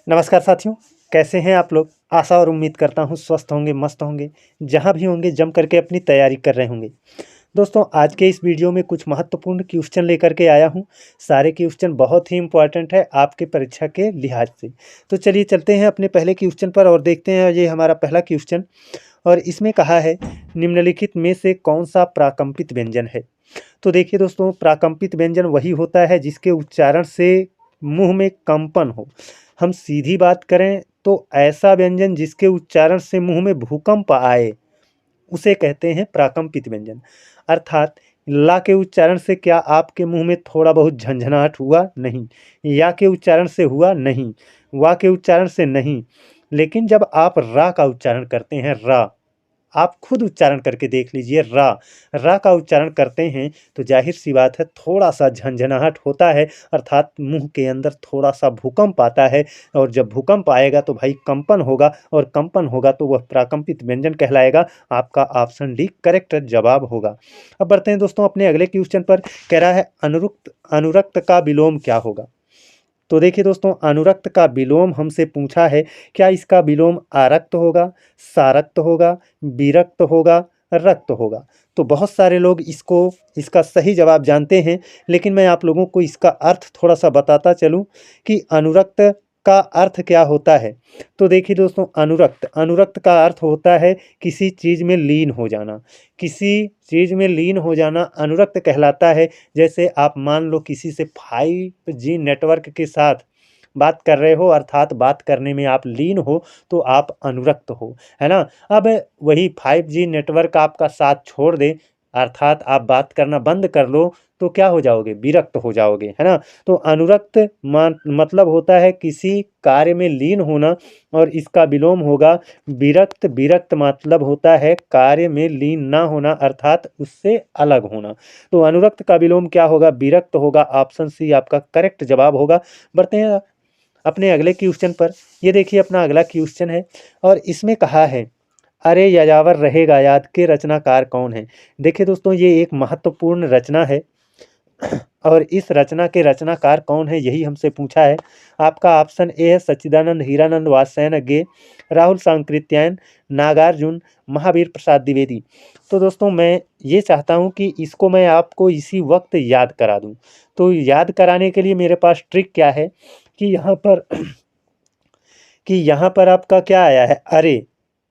नमस्कार साथियों, कैसे हैं आप लोग। आशा और उम्मीद करता हूँ स्वस्थ होंगे, मस्त होंगे, जहाँ भी होंगे जम करके अपनी तैयारी कर रहे होंगे। दोस्तों, आज के इस वीडियो में कुछ महत्वपूर्ण क्वेश्चन लेकर के आया हूँ। सारे क्वेश्चन बहुत ही इंपॉर्टेंट है आपके परीक्षा के लिहाज से। तो चलिए चलते हैं अपने पहले क्वेश्चन पर और देखते हैं। ये हमारा पहला क्वेश्चन और इसमें कहा है, निम्नलिखित में से कौन सा प्राकंपित व्यंजन है। तो देखिए दोस्तों, प्राकंपित व्यंजन वही होता है जिसके उच्चारण से मुंह में कंपन हो। हम सीधी बात करें तो ऐसा व्यंजन जिसके उच्चारण से मुंह में भूकंप आए उसे कहते हैं प्राकंपित व्यंजन। अर्थात ला के उच्चारण से क्या आपके मुंह में थोड़ा बहुत झंझनाहट हुआ? नहीं। या के उच्चारण से हुआ? नहीं। वा के उच्चारण से नहीं। लेकिन जब आप रा का उच्चारण करते हैं, रा, आप खुद उच्चारण करके देख लीजिए, रा, रा का उच्चारण करते हैं तो जाहिर सी बात है थोड़ा सा झंझनाहट होता है, अर्थात मुंह के अंदर थोड़ा सा भूकंप आता है। और जब भूकंप आएगा तो भाई कंपन होगा, और कंपन होगा तो वह प्राकंपित व्यंजन कहलाएगा। आपका ऑप्शन डी करेक्ट जवाब होगा। अब बढ़ते हैं दोस्तों अपने अगले क्वेश्चन पर। कह रहा है, अनुरुक्त अनुरक्त का विलोम क्या होगा। तो देखिए दोस्तों, अनुरक्त का विलोम हमसे पूछा है, क्या इसका विलोम आरक्त होगा, सारक्त होगा, विरक्त होगा, रक्त होगा। तो बहुत सारे लोग इसका सही जवाब जानते हैं, लेकिन मैं आप लोगों को इसका अर्थ थोड़ा सा बताता चलूं कि अनुरक्त का अर्थ क्या होता है। तो देखिए दोस्तों, अनुरक्त अनुरक्त का अर्थ होता है किसी चीज़ में लीन हो जाना। किसी चीज़ में लीन हो जाना अनुरक्त कहलाता है। जैसे आप मान लो किसी से 5G नेटवर्क के साथ बात कर रहे हो, अर्थात बात करने में आप लीन हो, तो आप अनुरक्त हो, है ना। अब वही 5G नेटवर्क आपका साथ छोड़ दे, अर्थात आप बात करना बंद कर लो, तो क्या हो जाओगे? विरक्त हो जाओगे, है ना। तो अनुरक्त मतलब होता है किसी कार्य में लीन होना, और इसका विलोम होगा विरक्त। विरक्त मतलब होता है कार्य में लीन ना होना, अर्थात उससे अलग होना। तो अनुरक्त का विलोम क्या होगा? विरक्त होगा। ऑप्शन सी आपका करेक्ट जवाब होगा। बढ़ते हैं अपने अगले क्वेश्चन पर। ये देखिए अपना अगला क्वेश्चन है और इसमें कहा है, अरे यायावर रहेगा याद के रचनाकार कौन है। देखिए दोस्तों, ये एक महत्वपूर्ण रचना है और इस रचना के रचनाकार कौन है यही हमसे पूछा है। आपका ऑप्शन ए है सच्चिदानंद हीरानंद वात्स्यायन गे, राहुल सांकृत्यायन, नागार्जुन, महावीर प्रसाद द्विवेदी। तो दोस्तों, मैं ये चाहता हूँ कि इसको मैं आपको इसी वक्त याद करा दूँ। तो याद कराने के लिए मेरे पास ट्रिक क्या है कि यहाँ पर कि यहाँ पर आपका क्या आया है? अरे,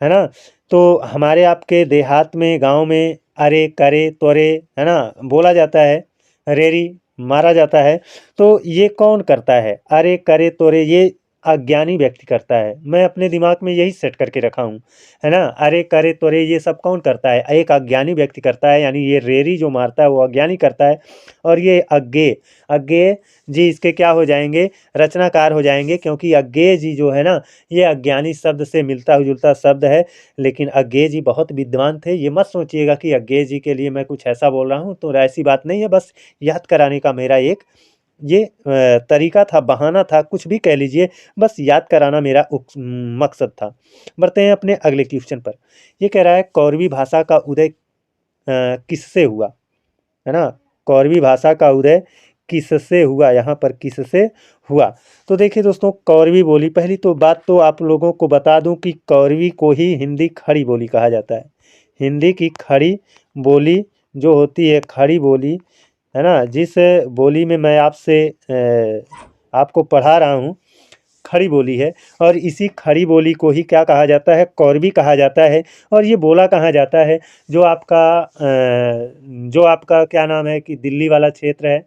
है ना। तो हमारे आपके देहात में, गांव में अरे, करे, त्वरे, है ना, बोला जाता है। रेरी मारा जाता है। तो ये कौन करता है? अरे, करे, त्वरे, ये अज्ञानी व्यक्ति करता है। मैं अपने दिमाग में यही सेट करके रखा हूँ, है ना। अरे, करे, त्वरे, ये सब कौन करता है? एक अज्ञानी व्यक्ति करता है, यानी ये रेरी जो मारता है वो अज्ञानी करता है। और ये अज्ञेय अज्ञेय जी इसके क्या हो जाएंगे? रचनाकार हो जाएंगे, क्योंकि अज्ञेय जी जो है ना, ये अज्ञानी शब्द से मिलता जुलता शब्द है। लेकिन अज्ञेय जी बहुत विद्वान थे। ये मत सोचिएगा कि अज्ञेय जी के लिए मैं कुछ ऐसा बोल रहा हूँ, तो ऐसी बात नहीं है। बस याद कराने का मेरा एक ये तरीका था, बहाना था, कुछ भी कह लीजिए। बस याद कराना मेरा मकसद था। बढ़ते हैं अपने अगले क्वेश्चन पर। ये कह रहा है, कौरवी भाषा का उदय किससे हुआ, है ना। कौरवी भाषा का उदय किससे हुआ, यहाँ पर किससे हुआ। तो देखिए दोस्तों, कौरवी बोली, पहली तो बात तो आप लोगों को बता दूं कि कौरवी को ही हिंदी खड़ी बोली कहा जाता है। हिंदी की खड़ी बोली जो होती है, खड़ी बोली, है ना, जिस बोली में मैं आपसे आपको पढ़ा रहा हूँ, खड़ी बोली है। और इसी खड़ी बोली को ही क्या कहा जाता है? कौरवी कहा जाता है। और ये बोला कहाँ जाता है? जो आपका क्या नाम है कि दिल्ली वाला क्षेत्र है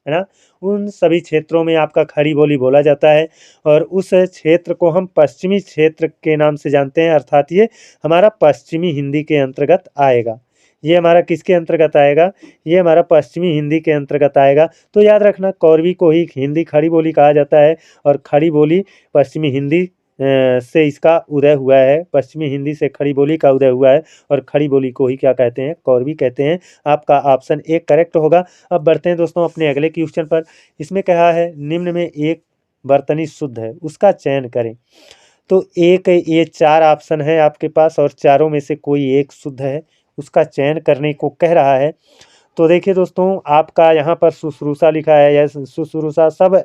ना, उन सभी क्षेत्रों में आपका खड़ी बोली बोला जाता है। और उस क्षेत्र को हम पश्चिमी क्षेत्र के नाम से जानते हैं, अर्थात ये हमारा पश्चिमी हिंदी के अंतर्गत आएगा। ये हमारा किसके अंतर्गत आएगा? ये हमारा पश्चिमी हिंदी के अंतर्गत आएगा। तो याद रखना, कौरवी को ही हिंदी खड़ी बोली कहा जाता है। और खड़ी बोली पश्चिमी हिंदी से इसका उदय हुआ है। पश्चिमी हिंदी से खड़ी बोली का उदय हुआ है, और खड़ी बोली को ही क्या कहते हैं? कौरवी कहते हैं। आपका ऑप्शन ए करेक्ट होगा। अब बढ़ते हैं दोस्तों अपने अगले क्वेश्चन पर। इसमें कहा है, निम्न में एक बर्तनी शुद्ध है, उसका चयन करें। तो एक, ये 4 ऑप्शन है आपके पास और चारों में से कोई एक शुद्ध है, उसका चयन करने को कह रहा है। तो देखिए दोस्तों, आपका यहाँ पर शुश्रूषा लिखा है या शुश्रूषा सब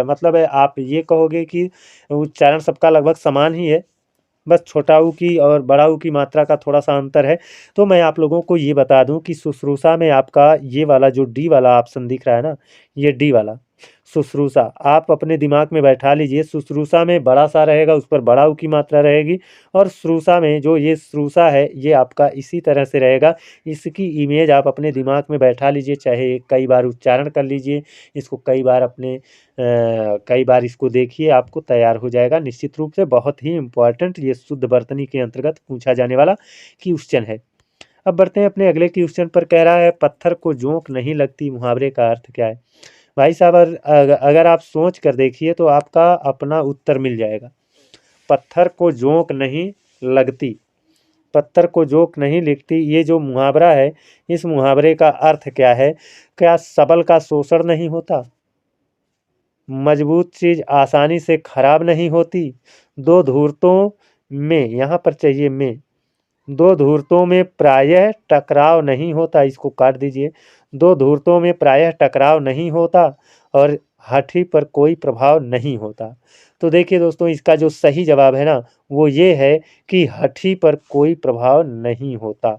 मतलब है, आप ये कहोगे कि उच्चारण सबका लगभग समान ही है, बस छोटा ऊ की और बड़ा ऊ की मात्रा का थोड़ा-सा अंतर है। तो मैं आप लोगों को ये बता दूँ कि शुश्रूषा में आपका ये वाला जो डी वाला ऑप्शन दिख रहा है ना, ये डी वाला शुश्रूषा आप अपने दिमाग में बैठा लीजिए। शुश्रूषा में बड़ा सा रहेगा, उस पर बड़ा ऊ की मात्रा रहेगी, और श्रूषा में जो ये श्रूषा है, ये आपका इसी तरह से रहेगा। इसकी इमेज आप अपने दिमाग में बैठा लीजिए, चाहे कई बार उच्चारण कर लीजिए, इसको कई बार इसको देखिए, आपको तैयार हो जाएगा निश्चित रूप से। बहुत ही इम्पोर्टेंट ये शुद्ध वर्तनी के अंतर्गत पूछा जाने वाला क्वेश्चन है। अब बढ़ते हैं अपने अगले क्वेश्चन पर। कह रहा है पत्थर को जोंक नहीं लगती, मुहावरे का अर्थ क्या है? भाई साहब, अगर आप सोच कर देखिए तो आपका अपना उत्तर मिल जाएगा। पत्थर को जोंक नहीं लगती, पत्थर को जोंक नहीं लगती, ये जो मुहावरा है, इस मुहावरे का अर्थ क्या है? क्या सबल का शोषण नहीं होता? मजबूत चीज आसानी से खराब नहीं होती? दो धूर्तों में, यहाँ पर चाहिए में, दो धूर्तों में प्रायः टकराव नहीं होता, इसको काट दीजिए। दो धूर्तों में प्रायः टकराव नहीं होता, और हाथी पर कोई प्रभाव नहीं होता। तो देखिए दोस्तों, इसका जो सही जवाब है ना, वो ये है कि हाथी पर कोई प्रभाव नहीं होता।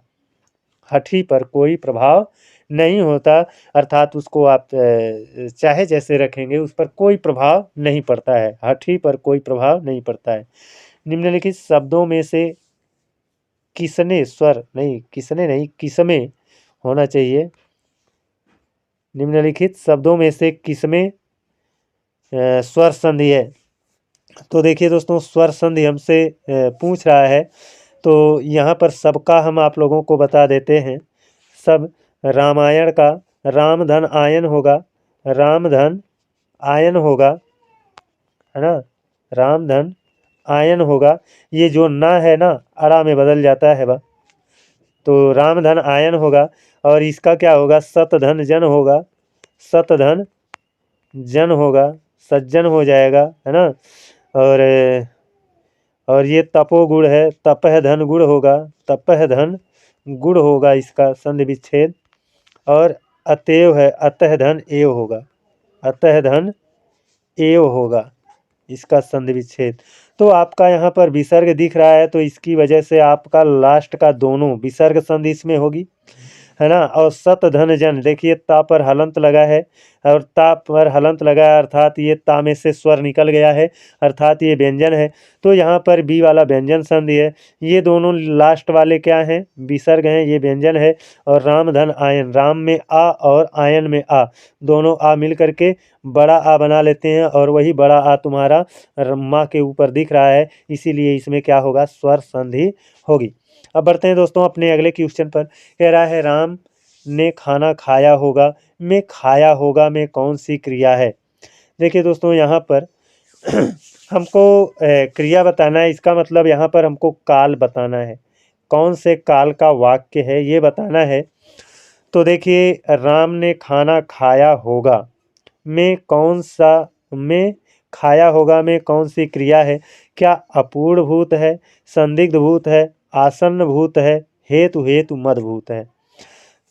हाथी पर कोई प्रभाव नहीं होता, अर्थात उसको आप चाहे जैसे रखेंगे, उस पर कोई प्रभाव नहीं पड़ता है। हाथी पर कोई प्रभाव नहीं पड़ता है। निम्नलिखित शब्दों में से किसने स्वर नहीं, किसने नहीं, किसमें होना चाहिए। निम्नलिखित शब्दों में से किसमें स्वर संधि है? तो देखिए दोस्तों, स्वर संधि हमसे पूछ रहा है, तो यहाँ पर सबका हम आप लोगों को बता देते हैं। सब रामायण का रामधन आयन होगा, रामधन आयन होगा, है ना, रामधन आयन होगा। ये जो ना है ना, अड़ा में बदल जाता है बा, तो रामधन आयन होगा। और इसका क्या होगा? सतधन जन होगा, सतधन जन होगा, सज्जन हो जाएगा, है ना। और और ये तपोगुण है, तपह धन गुण होगा, तपह धन गुण होगा इसका संधि विच्छेद। और अतएव है, अतः धन एव होगा, अतः धन एव होगा इसका संधि विच्छेद। तो आपका यहाँ पर विसर्ग दिख रहा है, तो इसकी वजह से आपका लास्ट का दोनों विसर्ग संधि इसमें होगी, है ना। और सत धन जन, देखिए ता पर हलंत लगा है, और ता पर हलंत लगा है, अर्थात ये ता में से स्वर निकल गया है, अर्थात ये व्यंजन है। तो यहाँ पर बी वाला व्यंजन संधि है। ये दोनों लास्ट वाले क्या हैं? विसर्ग हैं, ये व्यंजन है। और राम धन आयन, राम में आ और आयन में आ, दोनों आ मिल करके बड़ा आ बना लेते हैं, और वही बड़ा आ तुम्हारा माँ के ऊपर दिख रहा है, इसीलिए इसमें क्या होगा? स्वर संधि होगी। अब बढ़ते हैं दोस्तों अपने अगले क्वेश्चन पर। कह रहा है राम ने खाना खाया होगा, में खाया होगा में कौन सी क्रिया है? देखिए दोस्तों, यहाँ पर हमको क्रिया बताना है, इसका मतलब यहाँ पर हमको काल बताना है। कौन से काल का वाक्य है ये बताना है। तो देखिए, राम ने खाना खाया होगा में कौन सा, में खाया होगा में कौन सी क्रिया है? क्या अपूर्ण भूत है, संदिग्ध भूत है, आसन्न भूत है, हेतु हेतु मद भूत है?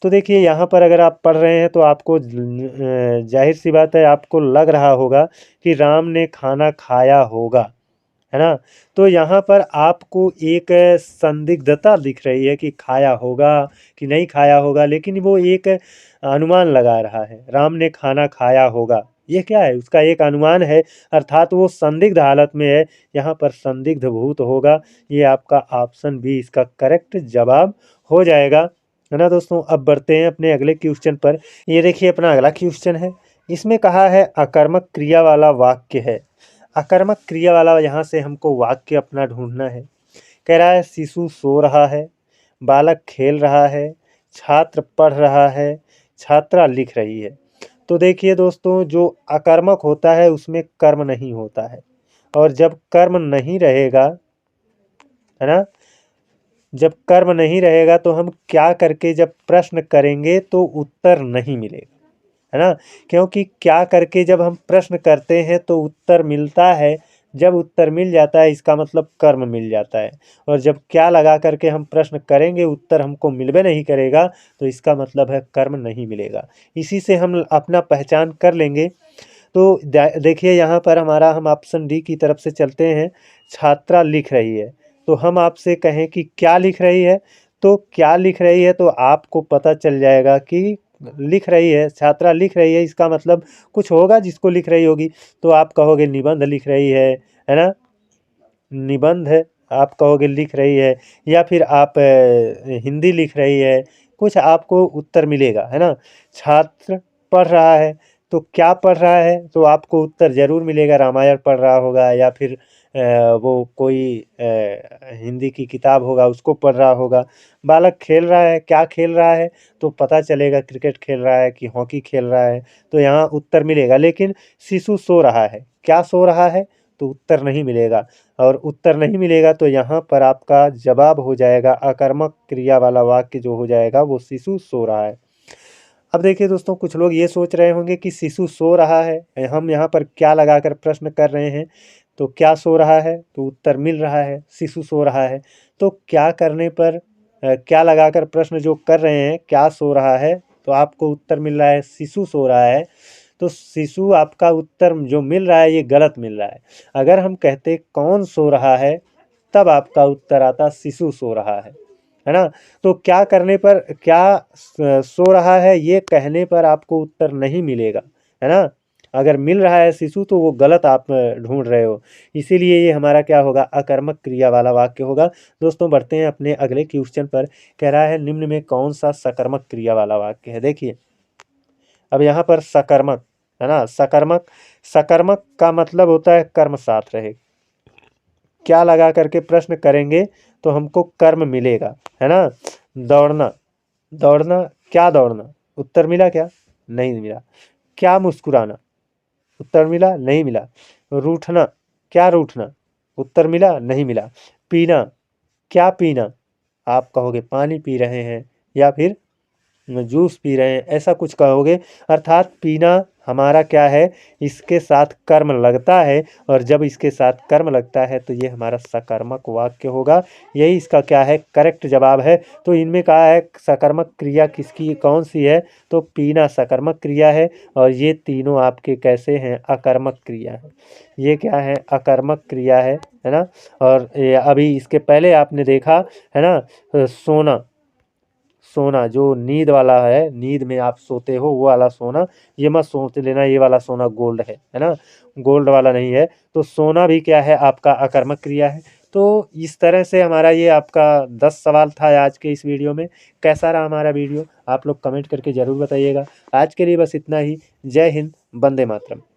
तो देखिए, यहाँ पर अगर आप पढ़ रहे हैं तो आपको जाहिर सी बात है, आपको लग रहा होगा कि राम ने खाना खाया होगा, है ना। तो यहाँ पर आपको एक संदिग्धता दिख रही है कि खाया होगा कि नहीं खाया होगा, लेकिन वो एक अनुमान लगा रहा है, राम ने खाना खाया होगा। ये क्या है? उसका एक अनुमान है, अर्थात वो संदिग्ध हालत में है। यहाँ पर संदिग्ध भूत होगा। ये आपका ऑप्शन बी इसका करेक्ट जवाब हो जाएगा, है ना दोस्तों। अब बढ़ते हैं अपने अगले क्वेश्चन पर। ये देखिए अपना अगला क्वेश्चन है, इसमें कहा है अकर्मक क्रिया वाला वाक्य है। अकर्मक क्रिया वाला यहाँ से हमको वाक्य अपना ढूंढना है। कह रहा है शिशु सो रहा है, बालक खेल रहा है, छात्र पढ़ रहा है, छात्रा लिख रही है। तो देखिए दोस्तों, जो अकर्मक होता है उसमें कर्म नहीं होता है, और जब कर्म नहीं रहेगा, है ना, जब कर्म नहीं रहेगा तो हम क्या करके जब प्रश्न करेंगे तो उत्तर नहीं मिलेगा, है ना। क्योंकि क्या करके जब हम प्रश्न करते हैं तो उत्तर मिलता है जब उत्तर मिल जाता है इसका मतलब कर्म मिल जाता है, और जब क्या लगा करके हम प्रश्न करेंगे उत्तर हमको मिलबे नहीं करेगा तो इसका मतलब है कर्म नहीं मिलेगा। इसी से हम अपना पहचान कर लेंगे। तो देखिए यहाँ पर हमारा हम ऑप्शन डी की तरफ से चलते हैं। छात्रा लिख रही है, तो हम आपसे कहें कि क्या लिख रही है, तो क्या लिख रही है तो आपको पता चल जाएगा कि लिख रही है, छात्रा लिख रही है, इसका मतलब कुछ होगा जिसको लिख रही होगी। तो आप कहोगे निबंध लिख रही है ना, निबंध है आप कहोगे लिख रही है, या फिर आप हिंदी लिख रही है, कुछ आपको उत्तर मिलेगा, है ना। छात्र पढ़ रहा है, तो क्या पढ़ रहा है तो आपको उत्तर ज़रूर मिलेगा, रामायण पढ़ रहा होगा, या फिर वो कोई हिंदी की किताब होगा उसको पढ़ रहा होगा। बालक खेल रहा है, क्या खेल रहा है तो पता चलेगा क्रिकेट खेल रहा है कि हॉकी खेल रहा है, तो यहाँ उत्तर मिलेगा। लेकिन शिशु सो रहा है, क्या सो रहा है तो उत्तर नहीं मिलेगा, और उत्तर नहीं मिलेगा तो यहाँ पर आपका जवाब हो जाएगा अकर्मक क्रिया वाला वाक्य जो हो जाएगा वो शिशु सो रहा है। अब देखिए दोस्तों, कुछ लोग ये सोच रहे होंगे कि शिशु सो रहा है, हम यहाँ पर क्या लगाकर प्रश्न कर रहे हैं, तो क्या सो रहा है तो उत्तर मिल रहा है शिशु सो रहा है। तो क्या करने पर क्या लगाकर प्रश्न जो कर रहे हैं क्या सो रहा है तो आपको उत्तर मिल रहा है शिशु सो रहा है, तो शिशु आपका उत्तर जो मिल रहा है ये गलत मिल रहा है। अगर हम कहते कौन सो रहा है तब आपका उत्तर आता शिशु सो रहा है ना। तो क्या करने पर क्या सो रहा है ये कहने पर आपको उत्तर नहीं मिलेगा, है ना। अगर मिल रहा है शिशु तो वो गलत आप ढूंढ रहे हो, इसीलिए ये हमारा क्या होगा अकर्मक क्रिया वाला वाक्य होगा। दोस्तों बढ़ते हैं अपने अगले क्वेश्चन पर। कह रहा है निम्न में कौन सा सकर्मक क्रिया वाला वाक्य है। देखिए अब यहाँ पर सकर्मक है ना, सकर्मक, सकर्मक का मतलब होता है कर्म साथ रहे। क्या लगा करके प्रश्न करेंगे तो हमको कर्म मिलेगा, है ना। दौड़ना, दौड़ना, क्या दौड़ना उत्तर मिला क्या, नहीं मिला। क्या मुस्कुराना उत्तर मिला, नहीं मिला। रूठना, क्या रूठना उत्तर मिला, नहीं मिला। पीना, क्या पीना आप कहोगे पानी पी रहे हैं या फिर जूस पी रहे हैं, ऐसा कुछ कहोगे। अर्थात पीना हमारा क्या है, इसके साथ कर्म लगता है, और जब इसके साथ कर्म लगता है तो ये हमारा सकर्मक वाक्य होगा। यही इसका क्या है करेक्ट जवाब है। तो इनमें कहा है सकर्मक क्रिया किसकी कौन सी है, तो पीना सकर्मक क्रिया है, और ये तीनों आपके कैसे हैं अकर्मक क्रिया है। ये क्या है अकर्मक क्रिया है ना। और ये अभी इसके पहले आपने देखा है ना, सोना, सोना जो नींद वाला है, नींद में आप सोते हो वो वाला सोना, ये मत सोच लेना ये वाला सोना गोल्ड है ना, गोल्ड वाला नहीं है। तो सोना भी क्या है आपका अकर्मक क्रिया है। तो इस तरह से हमारा ये आपका 10 सवाल था आज के इस वीडियो में। कैसा रहा हमारा वीडियो आप लोग कमेंट करके ज़रूर बताइएगा। आज के लिए बस इतना ही। जय हिंद, वंदे मातरम।